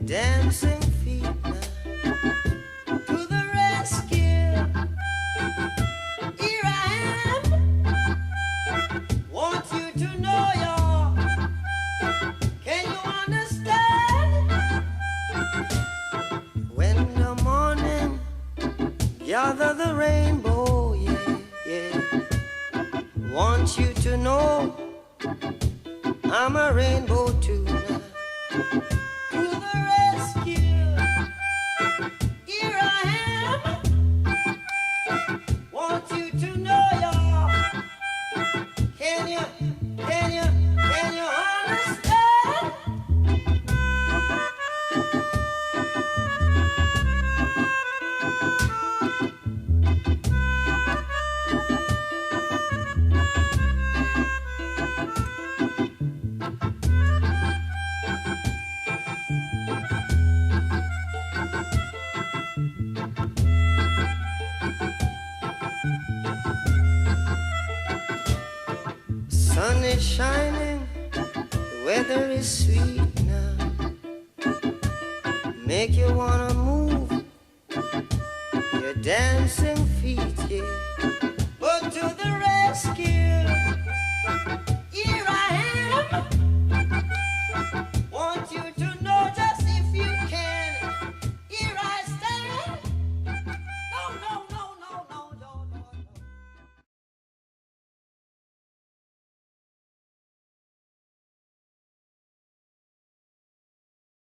dancing feet now. To the rescue, here I am. Want you to know can you understand? When the morning gather the rainbow, yeah, yeah. Want you to know I'm a rainbow too now. To the rescue, here I am. Want you to know can you understand? Sun is shining, the weather is sweet now. Make you wanna move your dancing feet, yeah. But to the rescue,